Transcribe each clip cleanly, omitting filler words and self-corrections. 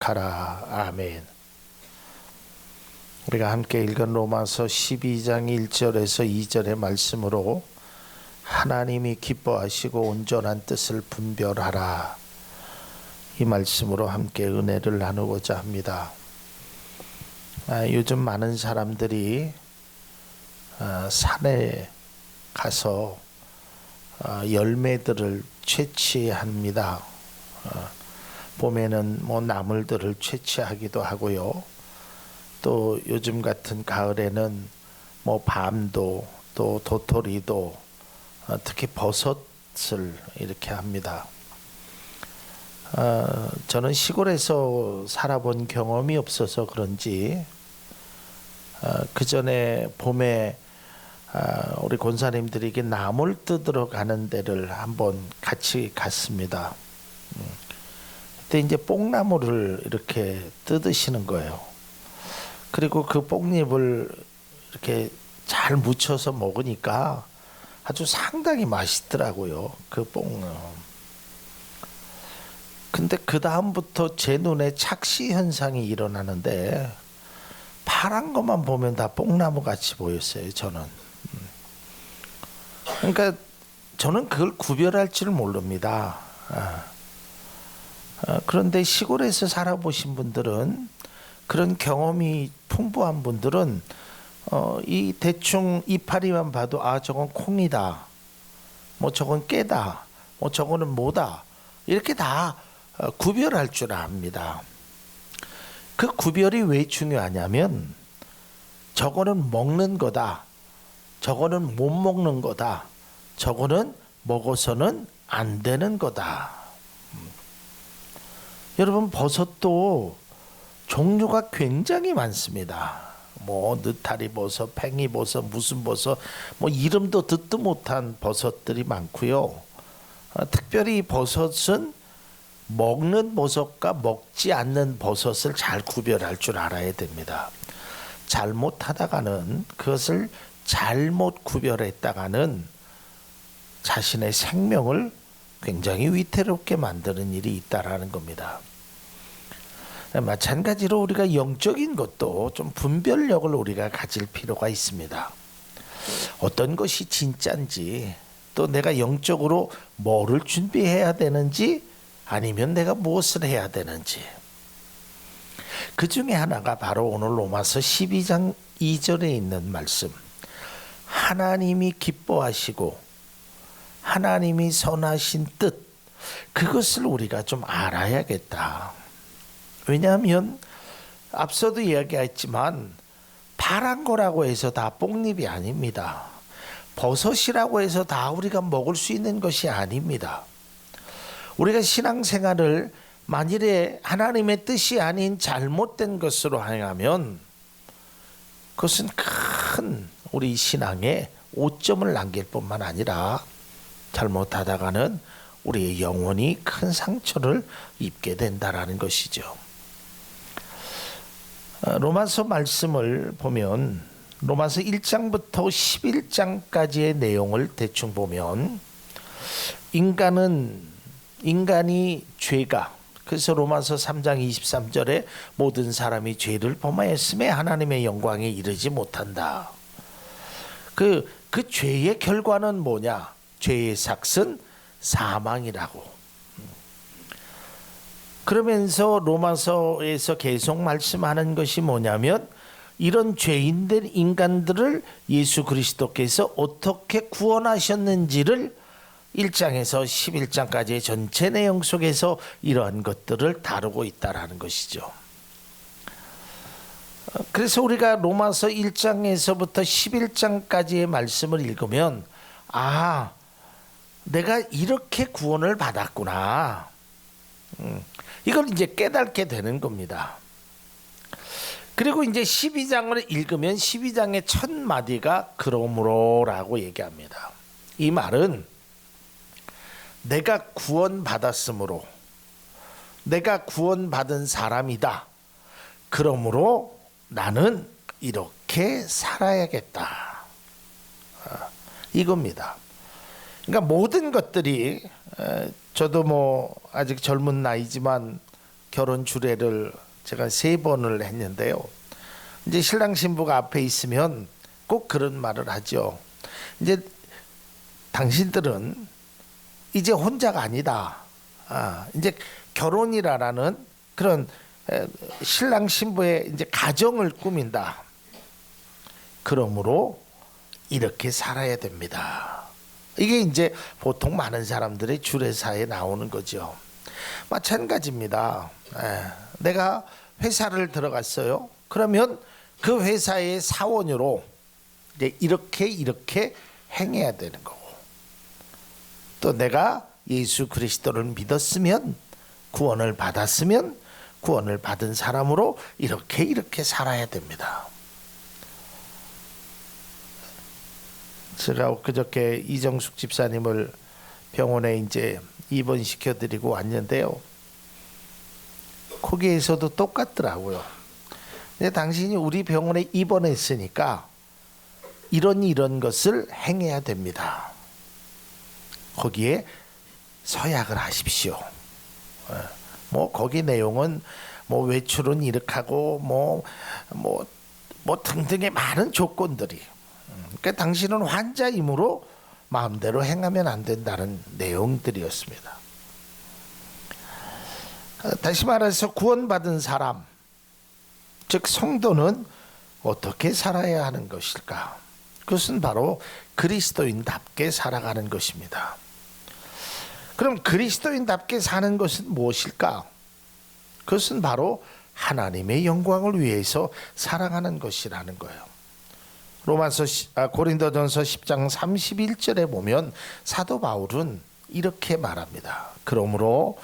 가라. 아멘. 우리가 함께 읽은 로마서 12장 1절에서 2절의 말씀으로 하나님이 기뻐하시고 온전한 뜻을 분별하라, 이 말씀으로 함께 은혜를 나누고자 합니다. 요즘 많은 사람들이 산에 가서 열매들을 채취합니다. 봄에는 나물들을 채취하기도 하고요. 또 요즘 같은 가을에는 밤도 또 도토리도 특히 버섯을 이렇게 합니다. 저는 시골에서 살아본 경험이 없어서 그런지 그 전에 봄에 우리 권사님들이 나물 뜯으러 가는 데를 한번 같이 갔습니다. 그때 이제 뽕나물을 이렇게 뜯으시는 거예요. 그리고 그 뽕잎을 이렇게 잘 무쳐서 먹으니까 아주 상당히 맛있더라고요. 그 뽕. 근데 그 다음부터 제 눈에 착시 현상이 일어나는데 파란 것만 보면 다 뽕나무 같이 보였어요. 저는. 그러니까 저는 그걸 구별할 줄 모릅니다. 그런데 시골에서 살아보신 분들은, 그런 경험이 풍부한 분들은 이 대충 이파리만 봐도 저건 콩이다, 저건 깨다, 저거는 뭐다, 이렇게 다 구별할 줄 압니다. 그 구별이 왜 중요하냐면 저거는 먹는 거다, 저거는 못 먹는 거다, 저거는 먹어서는 안 되는 거다. 여러분, 버섯도 종류가 굉장히 많습니다. 느타리 버섯, 팽이 버섯, 무슨 버섯, 이름도 듣도 못한 버섯들이 많고요. 특별히 버섯은 먹는 버섯과 먹지 않는 버섯을 잘 구별할 줄 알아야 됩니다. 잘못하다가는, 그것을 잘못 구별했다가는 자신의 생명을 굉장히 위태롭게 만드는 일이 있다라는 겁니다. 마찬가지로 우리가 영적인 것도 좀 분별력을 우리가 가질 필요가 있습니다. 어떤 것이 진짜인지, 또 내가 영적으로 뭐를 준비해야 되는지, 아니면 내가 무엇을 해야 되는지. 그 중에 하나가 바로 오늘 로마서 12장 2절에 있는 말씀, 하나님이 기뻐하시고 하나님이 선하신 뜻, 그것을 우리가 좀 알아야겠다. 왜냐하면 앞서도 이야기했지만 파란 거라고 해서 다 뽕잎이 아닙니다. 버섯이라고 해서 다 우리가 먹을 수 있는 것이 아닙니다. 우리가 신앙생활을 만일에 하나님의 뜻이 아닌 잘못된 것으로 행하면 그것은 큰 우리 신앙에 오점을 남길 뿐만 아니라 잘못하다가는 우리의 영혼이 큰 상처를 입게 된다라는 것이죠. 로마서 말씀을 보면 로마서 1장부터 11장까지의 내용을 대충 보면 인간이 죄가, 그래서 로마서 3장 23절에 모든 사람이 죄를 범하였음에 하나님의 영광에 이르지 못한다. 그 죄의 결과는 뭐냐? 죄의 삭은 사망이라고. 그러면서 로마서에서 계속 말씀하는 것이 뭐냐면, 이런 죄인된 인간들을 예수 그리스도께서 어떻게 구원하셨는지를 1장에서 11장까지의 전체 내용 속에서 이러한 것들을 다루고 있다라는 것이죠. 그래서 우리가 로마서 1장에서부터 11장까지의 말씀을 읽으면 내가 이렇게 구원을 받았구나, 이걸 이제 깨닫게 되는 겁니다. 그리고 이제 12장을 읽으면 12장의 첫 마디가 그러므로라고 얘기합니다. 이 말은 내가 구원받았으므로, 내가 구원받은 사람이다, 그러므로 나는 이렇게 살아야겠다, 이겁니다. 그러니까 모든 것들이, 저도 아직 젊은 나이지만 결혼 주례를 제가 3번을 했는데요. 이제 신랑 신부가 앞에 있으면 꼭 그런 말을 하죠. 이제 당신들은 이제 혼자가 아니다. 이제 결혼이라는 그런 신랑 신부의 이제 가정을 꾸민다. 그러므로 이렇게 살아야 됩니다. 이게 이제 보통 많은 사람들의 주례사에 나오는 거죠. 마찬가지입니다. 내가 회사를 들어갔어요. 그러면 그 회사의 사원으로 이제 이렇게 행해야 되는 거고, 또 내가 예수 그리스도를 믿었으면, 구원을 받았으면 구원을 받은 사람으로 이렇게 살아야 됩니다. 제가 그저께 이정숙 집사님을 병원에 이제 입원시켜 드리고 왔는데요. 거기에서도 똑같더라고요. 근데 당신이 우리 병원에 입원했으니까 이런 것을 행해야 됩니다. 거기에 서약을 하십시오. 뭐 거기 내용은 뭐 외출은 이렇게 하고 뭐 등등의 많은 조건들이. 그러니까 당신은 환자이므로 마음대로 행하면 안 된다는 내용들이었습니다. 다시 말해서 구원받은 사람, 즉 성도는 어떻게 살아야 하는 것일까? 그것은 바로 그리스도인답게 살아가는 것입니다. 그럼 그리스도인답게 사는 것은 무엇일까? 그것은 바로 하나님의 영광을 위해서 살아가는 것이라는 거예요. 고린도전서 10장 31절에 보면 사도 바울은 이렇게 말합니다. 그러므로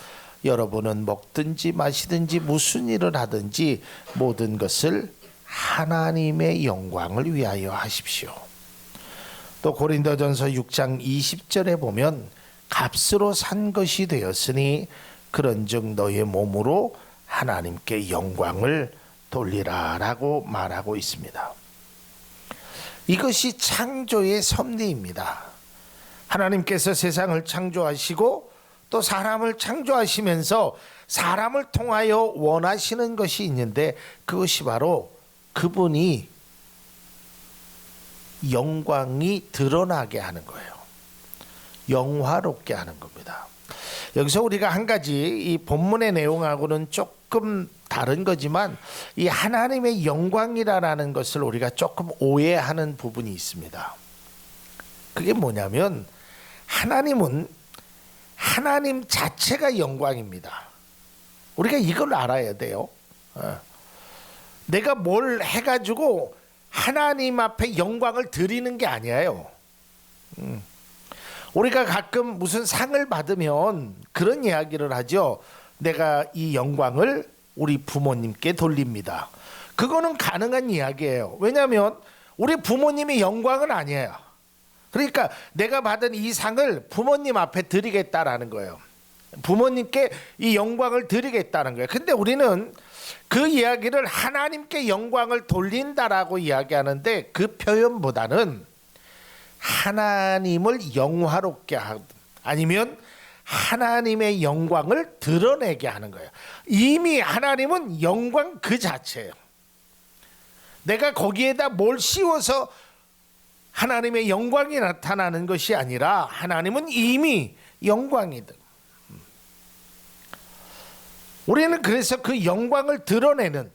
여러분은 먹든지 마시든지 무슨 일을 하든지 모든 것을 하나님의 영광을 위하여 하십시오. 또 고린도전서 6장 20절에 보면 값으로 산 것이 되었으니 그런즉 너의 몸으로 하나님께 영광을 돌리라 라고 말하고 있습니다. 이것이 창조의 섭리입니다. 하나님께서 세상을 창조하시고 또 사람을 창조하시면서 사람을 통하여 원하시는 것이 있는데, 그것이 바로 그분이 영광이 드러나게 하는 거예요. 영화롭게 하는 겁니다. 여기서 우리가 한 가지 이 본문의 내용하고는 조금 다른 거지만 이 하나님의 영광이라는 것을 우리가 조금 오해하는 부분이 있습니다. 그게 뭐냐면 하나님은 하나님 자체가 영광입니다. 우리가 이걸 알아야 돼요. 내가 뭘 해가지고 하나님 앞에 영광을 드리는 게 아니에요. 우리가 가끔 무슨 상을 받으면 그런 이야기를 하죠. 내가 이 영광을 우리 부모님께 돌립니다. 그거는 가능한 이야기예요. 왜냐하면 우리 부모님이 영광은 아니에요. 그러니까 내가 받은 이 상을 부모님 앞에 드리겠다라는 거예요. 부모님께 이 영광을 드리겠다는 거예요. 근데 우리는 그 이야기를 하나님께 영광을 돌린다라고 이야기하는데, 그 표현보다는 하나님을 영화롭게 하든 아니면 하나님의 영광을 드러내게 하는 거예요. 이미 하나님은 영광 그 자체예요. 내가 거기에다 뭘 씌워서 하나님의 영광이 나타나는 것이 아니라 하나님은 이미 영광이든. 우리는 그래서 그 영광을 드러내는,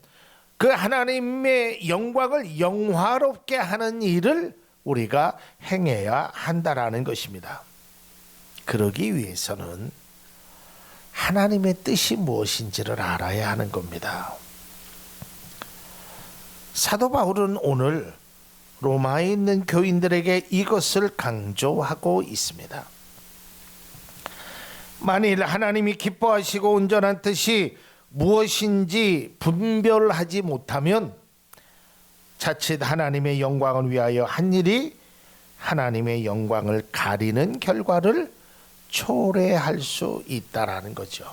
그 하나님의 영광을 영화롭게 하는 일을 우리가 행해야 한다라는 것입니다. 그러기 위해서는 하나님의 뜻이 무엇인지를 알아야 하는 겁니다. 사도 바울은 오늘 로마에 있는 교인들에게 이것을 강조하고 있습니다. 만일 하나님이 기뻐하시고 온전한 뜻이 무엇인지 분별하지 못하면 자칫 하나님의 영광을 위하여 한 일이 하나님의 영광을 가리는 결과를 초래할 수 있다라는 거죠.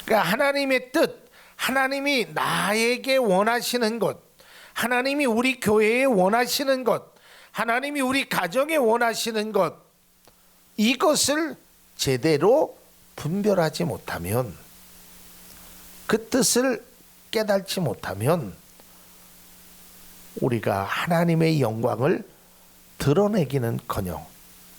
그러니까 하나님의 뜻, 하나님이 나에게 원하시는 것, 하나님이 우리 교회에 원하시는 것, 하나님이 우리 가정에 원하시는 것, 이것을 제대로 분별하지 못하면, 그 뜻을 깨닫지 못하면 우리가 하나님의 영광을 드러내기는커녕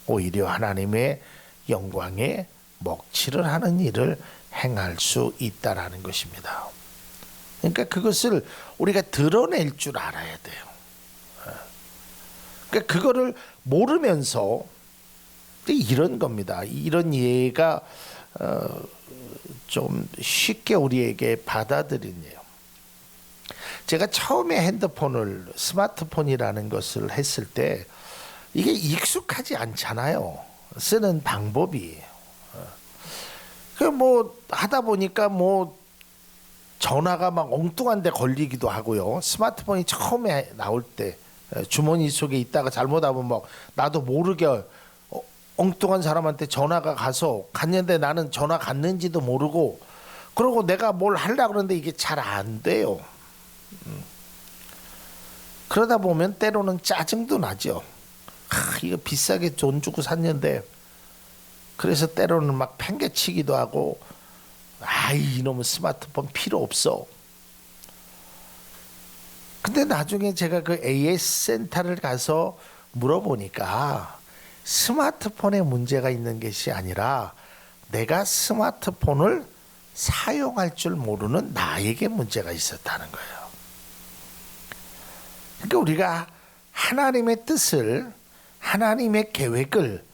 오히려 하나님의 영광에 먹칠을 하는 일을 행할 수 있다라는 것입니다. 그러니까 그것을 우리가 드러낼 줄 알아야 돼요. 그러니까 그거를 모르면서 이런 겁니다. 이런 예가 좀 쉽게 우리에게 받아들이네요. 제가 처음에 핸드폰을, 스마트폰이라는 것을 했을 때 이게 익숙하지 않잖아요. 쓰는 방법이. 그 뭐 하다 보니까 뭐 전화가 막 엉뚱한 데 걸리기도 하고요. 스마트폰이 처음에 나올 때 주머니 속에 있다가 잘못하면 막 나도 모르게 엉뚱한 사람한테 전화가 갔는데 나는 전화 갔는지도 모르고, 그러고 내가 뭘 하려고 그러는데 이게 잘 안 돼요. 그러다 보면 때로는 짜증도 나죠. 이거 비싸게 돈 주고 샀는데, 그래서 때로는 막 팽개치기도 하고, 이놈의 스마트폰 필요 없어. 근데 나중에 제가 그 AS 센터를 가서 물어보니까 스마트폰에 문제가 있는 것이 아니라 내가 스마트폰을 사용할 줄 모르는 나에게 문제가 있었다는 거예요. 그러니까 우리가 하나님의 뜻을, 하나님의 계획을,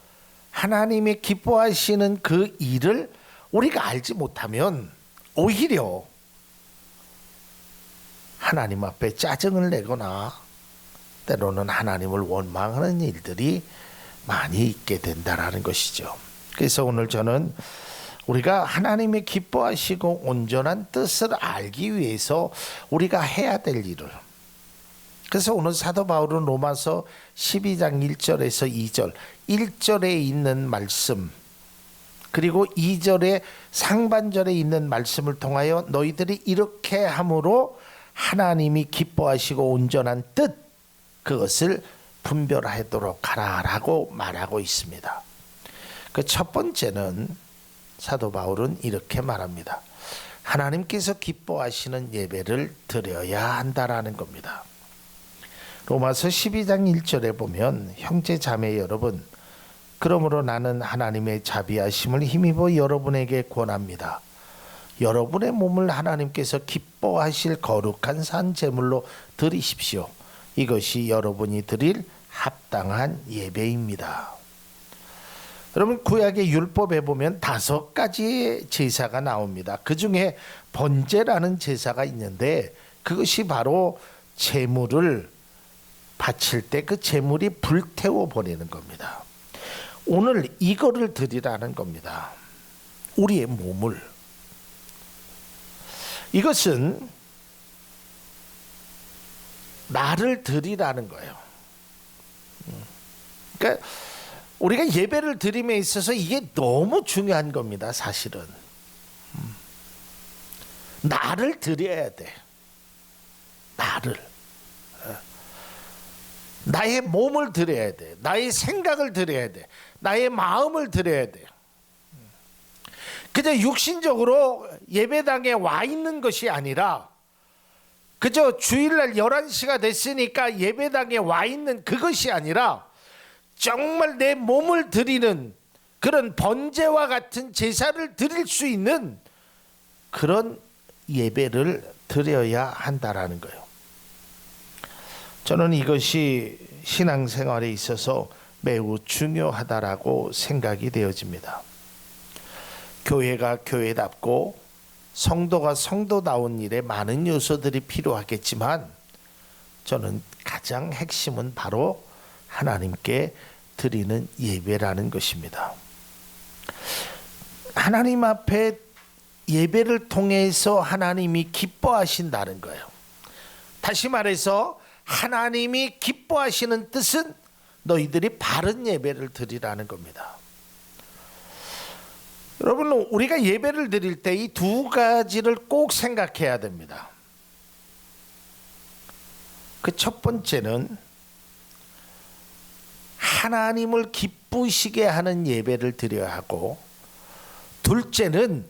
하나님의 기뻐하시는 그 일을 우리가 알지 못하면 오히려 하나님 앞에 짜증을 내거나 때로는 하나님을 원망하는 일들이 많이 있게 된다라는 것이죠. 그래서 오늘 저는 우리가 하나님의 기뻐하시고 온전한 뜻을 알기 위해서 우리가 해야 될 일을, 그래서 오늘 사도 바울은 로마서 12장 1절에서 2절, 1절에 있는 말씀 그리고 2절의 상반절에 있는 말씀을 통하여 너희들이 이렇게 함으로 하나님이 기뻐하시고 온전한 뜻, 그것을 분별하도록 하라라고 말하고 있습니다. 그 첫 번째는 사도 바울은 이렇게 말합니다. 하나님께서 기뻐하시는 예배를 드려야 한다라는 겁니다. 로마서 12장 1절에 보면 형제 자매 여러분, 그러므로 나는 하나님의 자비하심을 힘입어 여러분에게 권합니다. 여러분의 몸을 하나님께서 기뻐하실 거룩한 산 제물로 드리십시오. 이것이 여러분이 드릴 합당한 예배입니다. 여러분, 구약의 율법에 보면 5가지의 제사가 나옵니다. 그 중에 번제라는 제사가 있는데 그것이 바로 제물을 바칠 때 그 제물이 불태워 버리는 겁니다. 오늘 이거를 드리라는 겁니다. 우리의 몸을. 이것은 나를 드리라는 거예요. 그러니까 우리가 예배를 드림에 있어서 이게 너무 중요한 겁니다. 사실은 나를 드려야 돼. 나의 몸을 드려야 돼. 나의 생각을 드려야 돼. 나의 마음을 드려야 돼. 그저 육신적으로 예배당에 와 있는 것이 아니라 그저 주일날 11시가 됐으니까 예배당에 와 있는 그것이 아니라 정말 내 몸을 드리는 그런 번제와 같은 제사를 드릴 수 있는 그런 예배를 드려야 한다라는 거예요. 저는 이것이 신앙생활에 있어서 매우 중요하다라고 생각이 되어집니다. 교회가 교회답고 성도가 성도다운 일에 많은 요소들이 필요하겠지만 저는 가장 핵심은 바로 하나님께 드리는 예배라는 것입니다. 하나님 앞에 예배를 통해서 하나님이 기뻐하신다는 거예요. 다시 말해서 하나님이 기뻐하시는 뜻은 너희들이 바른 예배를 드리라는 겁니다. 여러분, 우리가 예배를 드릴 때 이 2가지를 꼭 생각해야 됩니다. 그 첫 번째는 하나님을 기쁘시게 하는 예배를 드려야 하고, 둘째는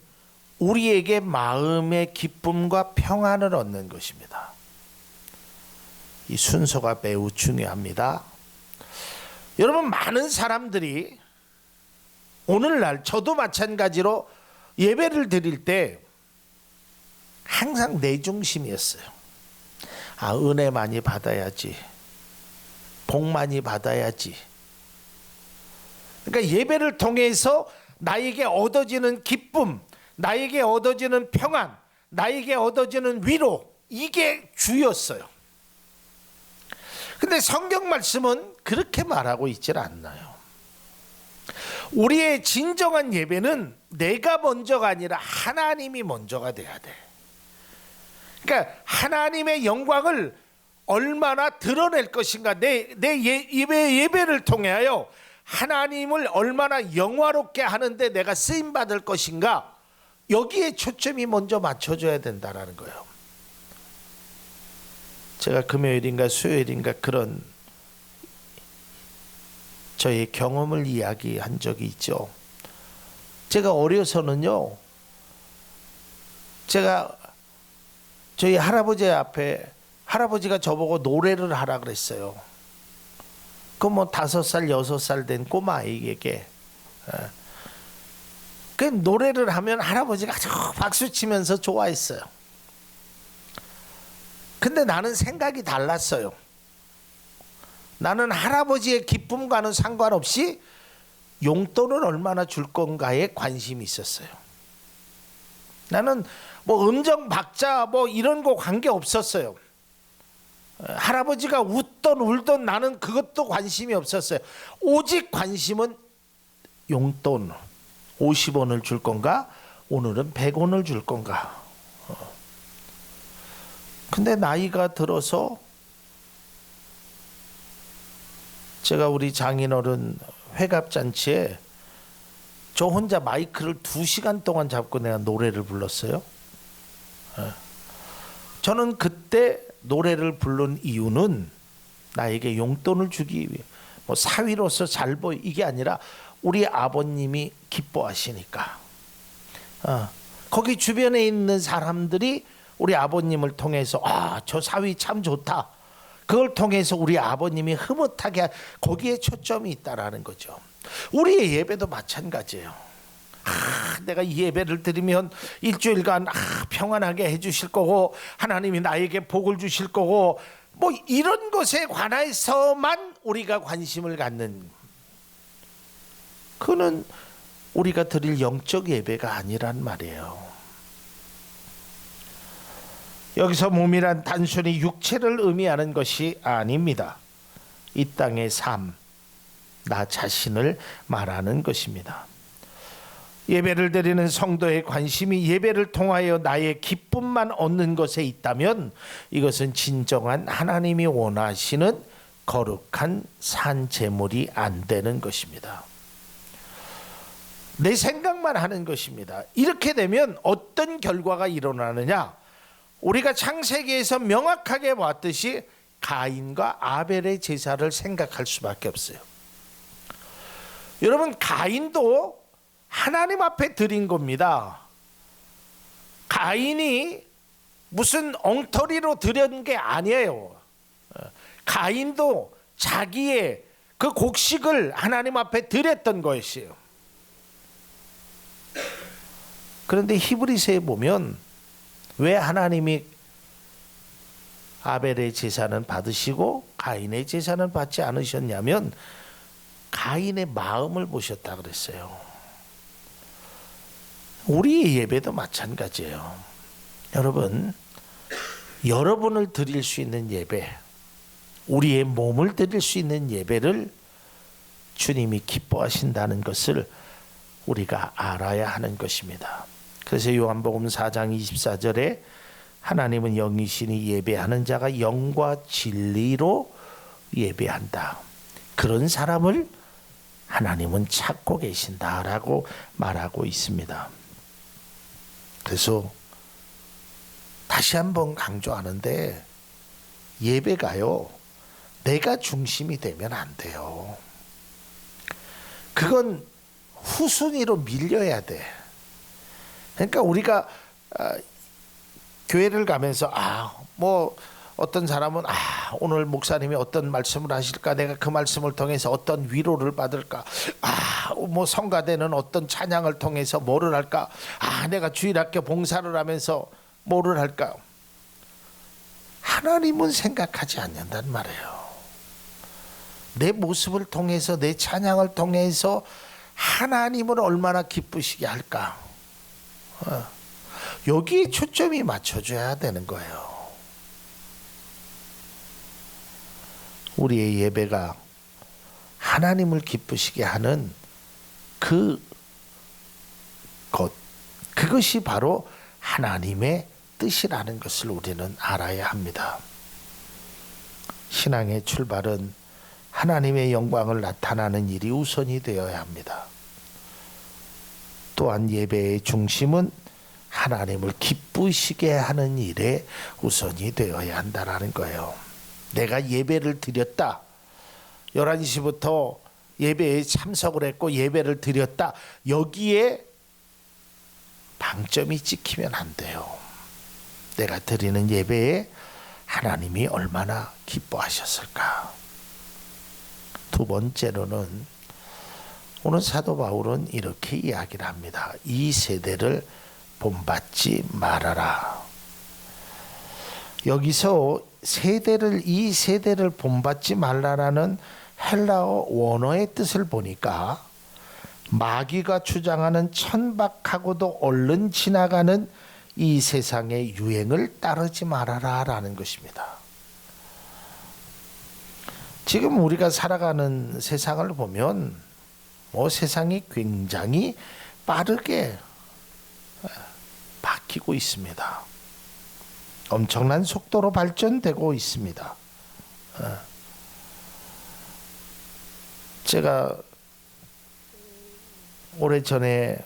우리에게 마음의 기쁨과 평안을 얻는 것입니다. 이 순서가 매우 중요합니다. 여러분, 많은 사람들이 오늘날 저도 마찬가지로 예배를 드릴 때 항상 내 중심이었어요. 은혜 많이 받아야지, 복 많이 받아야지. 그러니까 예배를 통해서 나에게 얻어지는 기쁨, 나에게 얻어지는 평안, 나에게 얻어지는 위로, 이게 주였어요. 근데 성경 말씀은 그렇게 말하고 있질 않나요? 우리의 진정한 예배는 내가 먼저가 아니라 하나님이 먼저가 돼야 돼. 그러니까 하나님의 영광을 얼마나 드러낼 것인가, 내 예배를 통하여 하나님을 얼마나 영화롭게 하는데 내가 쓰임받을 것인가, 여기에 초점이 먼저 맞춰져야 된다는 거예요. 제가 금요일인가 수요일인가 그런 저의 경험을 이야기한 적이 있죠. 제가 어려서는요, 제가 저희 할아버지 앞에, 할아버지가 저보고 노래를 하라 그랬어요. 그 뭐 5살 6살 된 꼬마아이에게. 그 노래를 하면 할아버지가 아주 박수 치면서 좋아했어요. 근데 나는 생각이 달랐어요. 나는 할아버지의 기쁨과는 상관없이 용돈을 얼마나 줄 건가에 관심이 있었어요. 나는 뭐 음정 박자 뭐 이런 거 관계 없었어요. 할아버지가 웃던 울던 나는 그것도 관심이 없었어요. 오직 관심은 용돈 50원을 줄 건가, 오늘은 100원을 줄 건가. 근데 나이가 들어서 제가 우리 장인어른 회갑잔치에 저 혼자 마이크를 2시간 동안 잡고 내가 노래를 불렀어요. 저는 그때 노래를 부른 이유는 나에게 용돈을 주기 위해, 뭐 사위로서 잘 보이, 이게 아니라 우리 아버님이 기뻐하시니까. 거기 주변에 있는 사람들이 우리 아버님을 통해서 저 사위 참 좋다, 그걸 통해서 우리 아버님이 흐뭇하게, 거기에 초점이 있다라는 거죠. 우리의 예배도 마찬가지예요. 내가 이 예배를 드리면 일주일간 평안하게 해주실 거고, 하나님이 나에게 복을 주실 거고, 뭐 이런 것에 관해서만 우리가 관심을 갖는, 그는 우리가 드릴 영적 예배가 아니란 말이에요. 여기서 몸이란 단순히 육체를 의미하는 것이 아닙니다. 이 땅의 삶, 나 자신을 말하는 것입니다. 예배를 드리는 성도의 관심이 예배를 통하여 나의 기쁨만 얻는 것에 있다면 이것은 진정한 하나님이 원하시는 거룩한 산 제물이 안 되는 것입니다. 내 생각만 하는 것입니다. 이렇게 되면 어떤 결과가 일어나느냐? 우리가 창세기에서 명확하게 봤듯이 가인과 아벨의 제사를 생각할 수밖에 없어요. 여러분, 가인도 하나님 앞에 드린 겁니다. 가인이 무슨 엉터리로 드린 게 아니에요. 가인도 자기의 그 곡식을 하나님 앞에 드렸던 것이에요. 그런데 히브리서에 보면 왜 하나님이 아벨의 제사는 받으시고 가인의 제사는 받지 않으셨냐면 가인의 마음을 보셨다 그랬어요. 우리의 예배도 마찬가지예요. 여러분, 여러분을 드릴 수 있는 예배, 우리의 몸을 드릴 수 있는 예배를 주님이 기뻐하신다는 것을 우리가 알아야 하는 것입니다. 그래서 요한복음 4장 24절에 하나님은 영이시니 예배하는 자가 영과 진리로 예배한다, 그런 사람을 하나님은 찾고 계신다라고 말하고 있습니다. 그래서 다시 한번 강조하는데, 예배가요, 내가 중심이 되면 안 돼요. 그건 후순위로 밀려야 돼. 그러니까 우리가 교회를 가면서 뭐 어떤 사람은 오늘 목사님이 어떤 말씀을 하실까, 내가 그 말씀을 통해서 어떤 위로를 받을까, 뭐 성가대는 어떤 찬양을 통해서 뭐를 할까, 내가 주일학교 봉사를 하면서 뭐를 할까. 하나님은 생각하지 않는단 말이에요. 내 모습을 통해서, 내 찬양을 통해서 하나님을 얼마나 기쁘시게 할까, 여기에 초점이 맞춰줘야 되는 거예요. 우리의 예배가 하나님을 기쁘시게 하는 그것이 바로 하나님의 뜻이라는 것을 우리는 알아야 합니다. 신앙의 출발은 하나님의 영광을 나타나는 일이 우선이 되어야 합니다. 또한 예배의 중심은 하나님을 기쁘시게 하는 일에 우선이 되어야 한다는 거예요. 내가 예배를 드렸다, 11시부터 예배에 참석을 했고 예배를 드렸다, 여기에 방점이 찍히면 안 돼요. 내가 드리는 예배에 하나님이 얼마나 기뻐하셨을까. 두 번째로는 오늘 사도 바울은 이렇게 이야기를 합니다. 이 세대를 본받지 말아라. 여기서 이 세대를 본받지 말라라는 헬라어 원어의 뜻을 보니까 마귀가 주장하는 천박하고도 얼른 지나가는 이 세상의 유행을 따르지 말아라라는 것입니다. 지금 우리가 살아가는 세상을 보면 세상이 굉장히 빠르게 바뀌고 있습니다. 엄청난 속도로 발전되고 있습니다. 제가 오래전에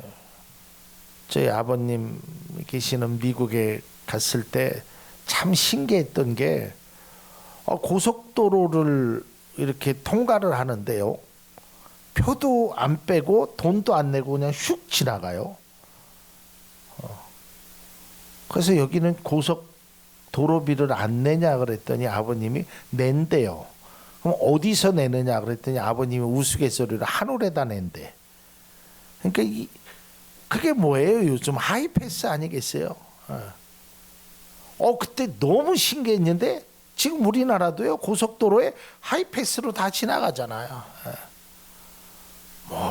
저희 아버님 계시는 미국에 갔을 때 참 신기했던 게 고속도로를 이렇게 통과를 하는데요, 표도 안 빼고 돈도 안 내고 그냥 슉 지나가요. 그래서 여기는 고속도로비를 안 내냐 그랬더니 아버님이 낸대요. 그럼 어디서 내느냐 그랬더니 아버님이 우스갯소리로 하늘에다 낸대. 그러니까 그게 뭐예요? 요즘 하이패스 아니겠어요? 그때 너무 신기했는데 지금 우리나라도요, 고속도로에 하이패스로 다 지나가잖아요.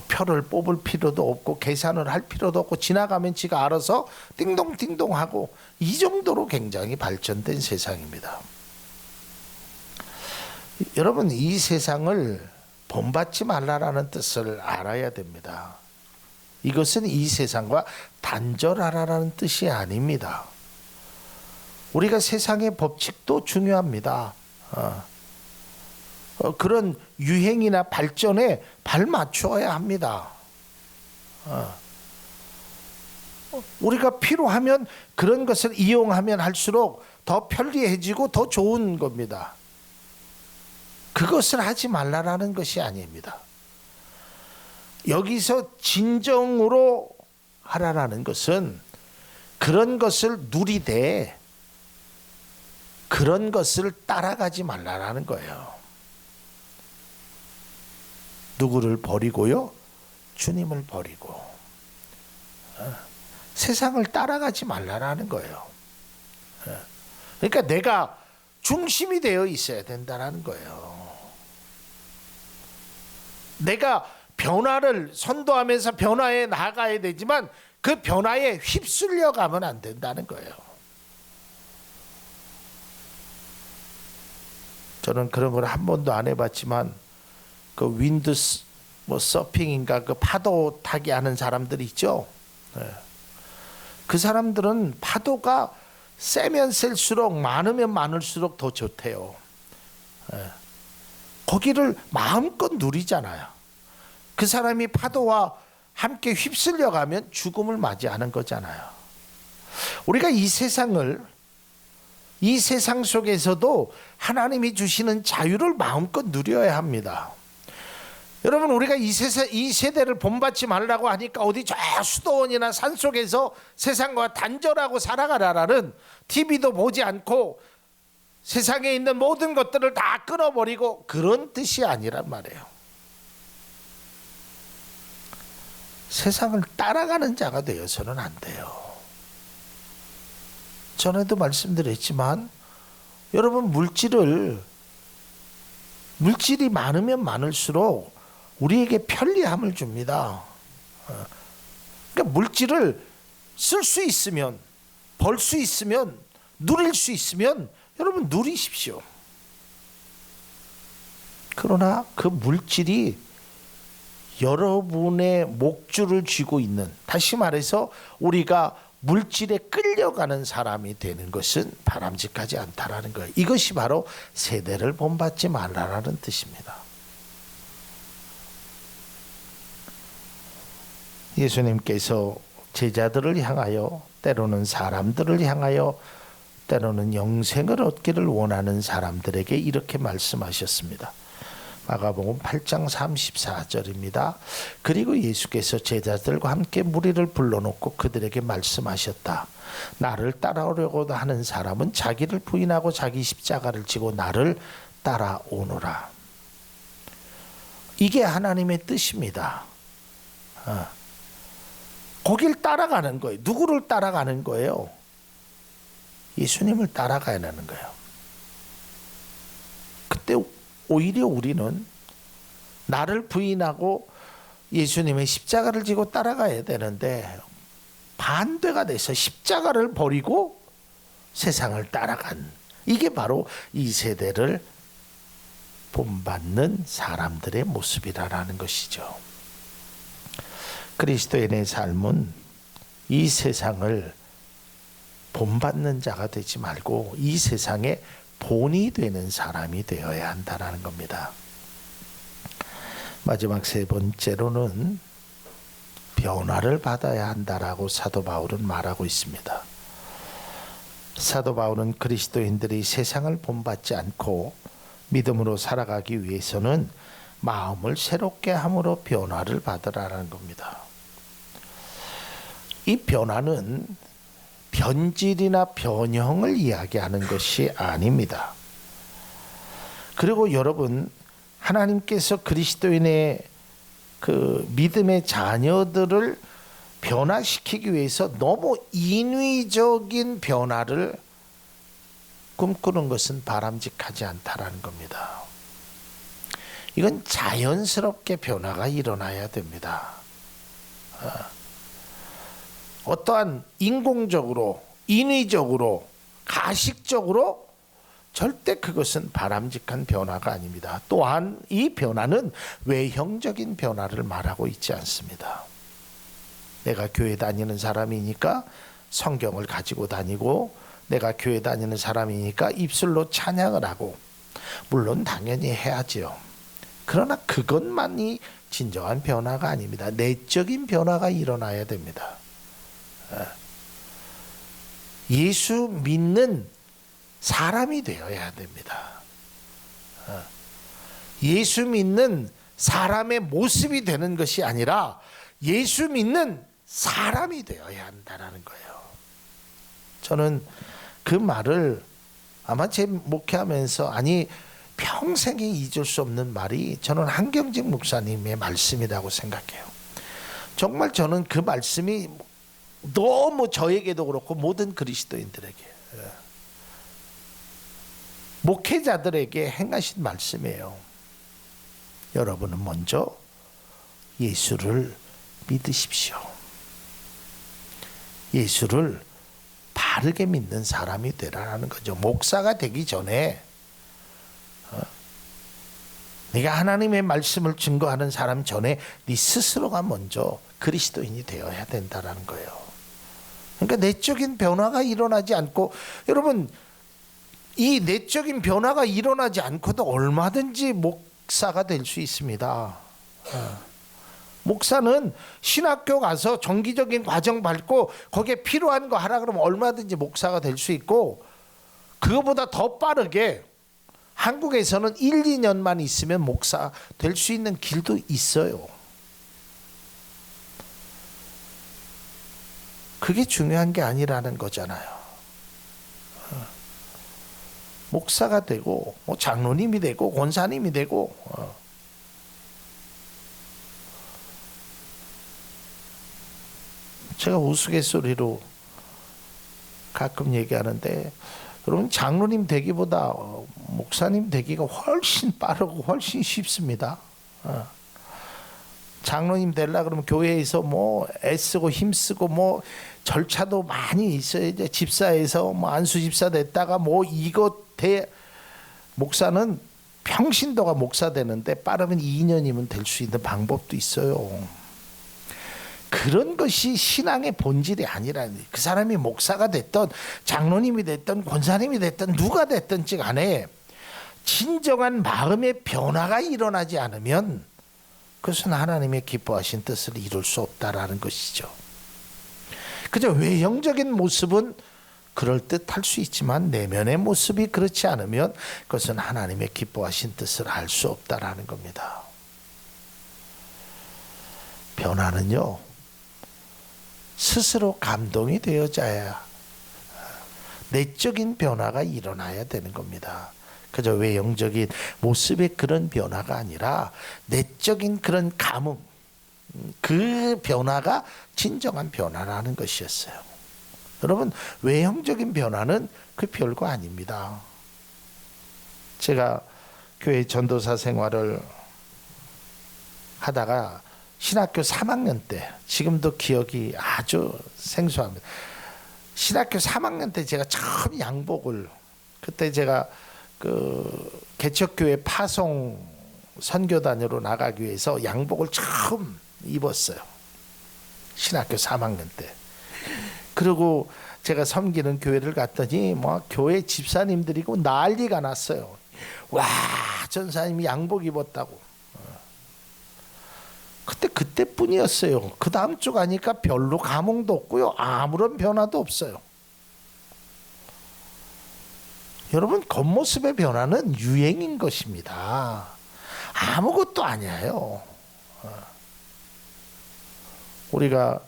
표를 뽑을 필요도 없고 계산을 할 필요도 없고 지나가면 지가 알아서 띵동띵동 하고, 이 정도로 굉장히 발전된 세상입니다. 여러분, 이 세상을 본받지 말라라는 뜻을 알아야 됩니다. 이것은 이 세상과 단절하라라는 뜻이 아닙니다. 우리가 세상의 법칙도 중요합니다. 그런 유행이나 발전에 발맞춰야 합니다. 우리가 필요하면 그런 것을 이용하면 할수록 더 편리해지고 더 좋은 겁니다. 그것을 하지 말라라는 것이 아닙니다. 여기서 진정으로 하라라는 것은 그런 것을 누리되 그런 것을 따라가지 말라라는 거예요. 누구를 버리고요? 주님을 버리고 세상을 따라가지 말라라는 거예요. 그러니까 내가 중심이 되어 있어야 된다는 거예요. 내가 변화를 선도하면서 변화에 나아가야 되지만 그 변화에 휩쓸려 가면 안 된다는 거예요. 저는 그런 걸 한 번도 안 해봤지만 그 윈드 서핑인가 그 파도 타기 하는 사람들이 있죠. 그 사람들은 파도가 세면 셀수록 많으면 많을수록 더 좋대요. 거기를 마음껏 누리잖아요. 그 사람이 파도와 함께 휩쓸려 가면 죽음을 맞이하는 거잖아요. 우리가 이 세상 속에서도 하나님이 주시는 자유를 마음껏 누려야 합니다. 여러분, 우리가 이 세대를 본받지 말라고 하니까 어디 저 수도원이나 산속에서 세상과 단절하고 살아가라라는, TV도 보지 않고 세상에 있는 모든 것들을 다 끊어버리고, 그런 뜻이 아니란 말이에요. 세상을 따라가는 자가 되어서는 안 돼요. 전에도 말씀드렸지만, 여러분, 물질이 많으면 많을수록 우리에게 편리함을 줍니다. 그러니까 물질을 쓸 수 있으면, 벌 수 있으면, 누릴 수 있으면 여러분 누리십시오. 그러나 그 물질이 여러분의 목줄을 쥐고 있는, 다시 말해서 우리가 물질에 끌려가는 사람이 되는 것은 바람직하지 않다라는 거예요. 이것이 바로 세대를 본받지 말라라는 뜻입니다. 예수님께서 제자들을 향하여, 때로는 사람들을 향하여, 때로는 영생을 얻기를 원하는 사람들에게 이렇게 말씀하셨습니다. 마가복음 8장 34절입니다. 그리고 예수께서 제자들과 함께 무리를 불러놓고 그들에게 말씀하셨다. 나를 따라오려고 하는 사람은 자기를 부인하고 자기 십자가를 지고 나를 따라오노라. 이게 하나님의 뜻입니다. 거길 따라가는 거예요. 누구를 따라가는 거예요? 예수님을 따라가야 하는 거예요. 그때 오히려 우리는 나를 부인하고 예수님의 십자가를 지고 따라가야 되는데, 반대가 돼서 십자가를 버리고 세상을 따라간, 이게 바로 이 세대를 본받는 사람들의 모습이라는 것이죠. 그리스도인의 삶은 이 세상을 본받는 자가 되지 말고 이 세상의 본이 되는 사람이 되어야 한다는 겁니다. 마지막 세 번째로는 변화를 받아야 한다라고 사도 바울은 말하고 있습니다. 사도 바울은 그리스도인들이 세상을 본받지 않고 믿음으로 살아가기 위해서는 마음을 새롭게 함으로 변화를 받으라는 겁니다. 이 변화는 변질이나 변형을 이야기하는 것이 아닙니다. 그리고 여러분, 하나님께서 그리스도인의 그 믿음의 자녀들을 변화시키기 위해서 너무 인위적인 변화를 꿈꾸는 것은 바람직하지 않다라는 겁니다. 이건 자연스럽게 변화가 일어나야 됩니다. 어떠한 인공적으로, 인위적으로, 가식적으로 절대 그것은 바람직한 변화가 아닙니다. 또한 이 변화는 외형적인 변화를 말하고 있지 않습니다. 내가 교회 다니는 사람이니까 성경을 가지고 다니고, 내가 교회 다니는 사람이니까 입술로 찬양을 하고, 물론 당연히 해야죠. 그러나 그것만이 진정한 변화가 아닙니다. 내적인 변화가 일어나야 됩니다. 예수 믿는 사람이 되어야 됩니다. 예수 믿는 사람의 모습이 되는 것이 아니라 예수 믿는 사람이 되어야 한다는 거예요. 저는 그 말을 아마 제 목회하면서, 아니 평생에 잊을 수 없는 말이, 저는 한경직 목사님의 말씀이라고 생각해요. 정말 저는 그 말씀이 너무 저에게도 그렇고 모든 그리스도인들에게, 목회자들에게 행하신 말씀이에요. 여러분은 먼저 예수를 믿으십시오. 예수를 바르게 믿는 사람이 되라는 거죠. 목사가 되기 전에 네가 하나님의 말씀을 증거하는 사람 전에 네 스스로가 먼저 그리스도인이 되어야 된다는 거예요. 그러니까 내적인 변화가 일어나지 않고, 여러분, 이 내적인 변화가 일어나지 않고도 얼마든지 목사가 될 수 있습니다. 목사는 신학교 가서 정기적인 과정 밟고 거기에 필요한 거 하라 그러면 얼마든지 목사가 될 수 있고, 그거보다 더 빠르게 한국에서는 1, 2년만 있으면 목사 될 수 있는 길도 있어요. 그게 중요한 게 아니라는 거잖아요. 목사가 되고 뭐 장로님이 되고 권사님이 되고 제가 우스갯소리로 가끔 얘기하는데 여러분 장로님 되기보다 목사님 되기가 훨씬 빠르고 훨씬 쉽습니다. 장로님 되려 그러면 교회에서 뭐 애쓰고 힘쓰고 뭐 절차도 많이 있어요. 이제 집사에서 뭐 안수 집사 됐다가 뭐 이거 목사는 평신도가 목사 되는데 빠르면 2년이면 될 수 있는 방법도 있어요. 그런 것이 신앙의 본질이 아니라는, 그 사람이 목사가 됐던 장로님이 됐던 권사님이 됐던 누가 됐든지 간에 진정한 마음의 변화가 일어나지 않으면 그것은 하나님의 기뻐하신 뜻을 이룰 수 없다라는 것이죠. 그저 외형적인 모습은 그럴듯할 수 있지만 내면의 모습이 그렇지 않으면 그것은 하나님의 기뻐하신 뜻을 알 수 없다라는 겁니다. 변화는요, 스스로 감동이 되어져야 내적인 변화가 일어나야 되는 겁니다. 그저 외형적인 모습의 그런 변화가 아니라 내적인 그런 감흥, 그 변화가 진정한 변화라는 것이었어요. 여러분, 외형적인 변화는 그 별거 아닙니다. 제가 교회 전도사 생활을 하다가 신학교 3학년 때, 지금도 기억이 아주 생소합니다. 신학교 3학년 때 제가 처음 양복을, 그때 제가 그 개척교회 파송 선교단으로 나가기 위해서 양복을 처음 입었어요. 신학교 3학년 때. 그리고 제가 섬기는 교회를 갔더니 뭐 교회 집사님들이고 난리가 났어요. 와, 전사님이 양복 입었다고. 그때뿐이었어요. 그 다음 주 가니까 별로 감흥도 없고요, 아무런 변화도 없어요. 여러분, 겉모습의 변화는 유행인 것입니다. 아무것도 아니에요. 우리가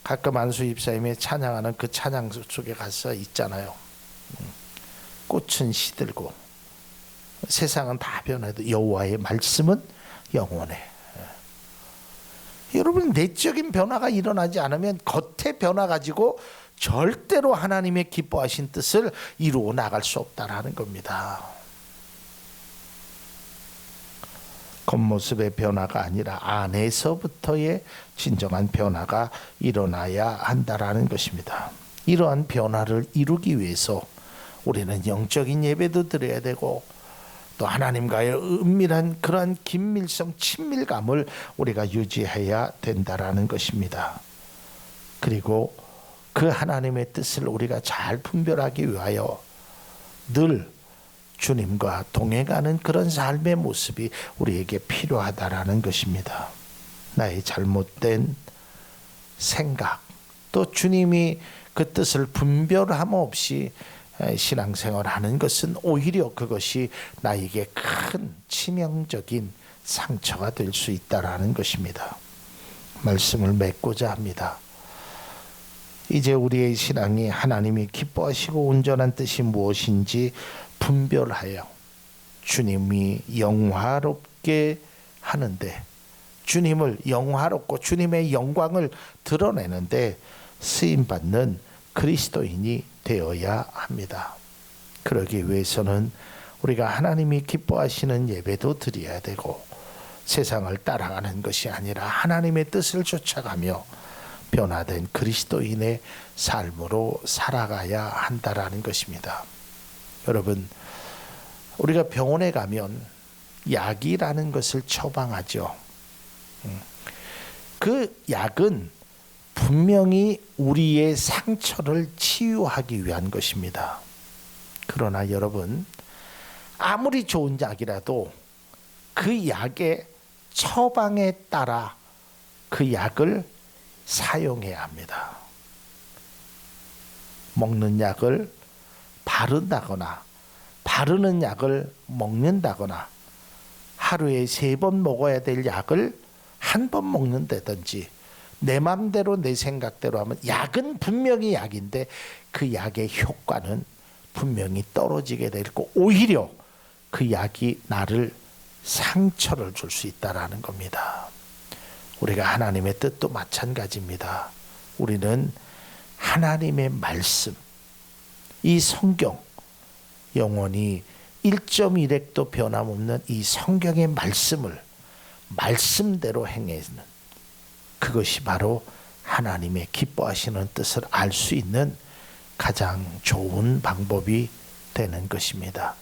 가끔 안수 집사님이 찬양하는 그 찬양 속에 가서 있잖아요. 꽃은 시들고 세상은 다 변해도 여호와의 말씀은 영원해. 여러분, 내적인 변화가 일어나지 않으면 겉의 변화 가지고 절대로 하나님의 기뻐하신 뜻을 이루어 나갈 수 없다라는 겁니다. 겉모습의 변화가 아니라 안에서부터의 진정한 변화가 일어나야 한다라는 것입니다. 이러한 변화를 이루기 위해서 우리는 영적인 예배도 드려야 되고 또 하나님과의 은밀한 그러한 긴밀성, 친밀감을 우리가 유지해야 된다라는 것입니다. 그리고 그 하나님의 뜻을 우리가 잘 분별하기 위하여 늘 주님과 동행하는 그런 삶의 모습이 우리에게 필요하다라는 것입니다. 나의 잘못된 생각, 또 주님이 그 뜻을 분별함 없이 신앙생활을 하는 것은 오히려 그것이 나에게 큰 치명적인 상처가 될 수 있다라는 것입니다. 말씀을 맺고자 합니다. 이제 우리의 신앙이 하나님이 기뻐하시고 온전한 뜻이 무엇인지 분별하여 주님이 영화롭게 하는데, 주님을 영화롭고 주님의 영광을 드러내는데 쓰임받는 그리스도인이 되어야 합니다. 그러기 위해서는 우리가 하나님이 기뻐하시는 예배도 드려야 되고 세상을 따라가는 것이 아니라 하나님의 뜻을 쫓아가며 변화된 그리스도인의 삶으로 살아가야 한다라는 것입니다. 여러분, 우리가 병원에 가면 약이라는 것을 처방하죠. 그 약은 분명히 우리의 상처를 치유하기 위한 것입니다. 그러나 여러분, 아무리 좋은 약이라도 그 약의 처방에 따라 그 약을 사용해야 합니다. 먹는 약을 바른다거나 바르는 약을 먹는다거나 하루에 3번 먹어야 될 약을 1번 먹는다든지 내 맘대로 내 생각대로 하면 약은 분명히 약인데 그 약의 효과는 분명히 떨어지게 될 거고 오히려 그 약이 나를 상처를 줄 수 있다라는 겁니다. 우리가 하나님의 뜻도 마찬가지입니다. 우리는 하나님의 말씀, 이 성경, 영원히 1.1획도 변함없는 이 성경의 말씀을 말씀대로 행하는 그것이 바로 하나님의 기뻐하시는 뜻을 알 수 있는 가장 좋은 방법이 되는 것입니다.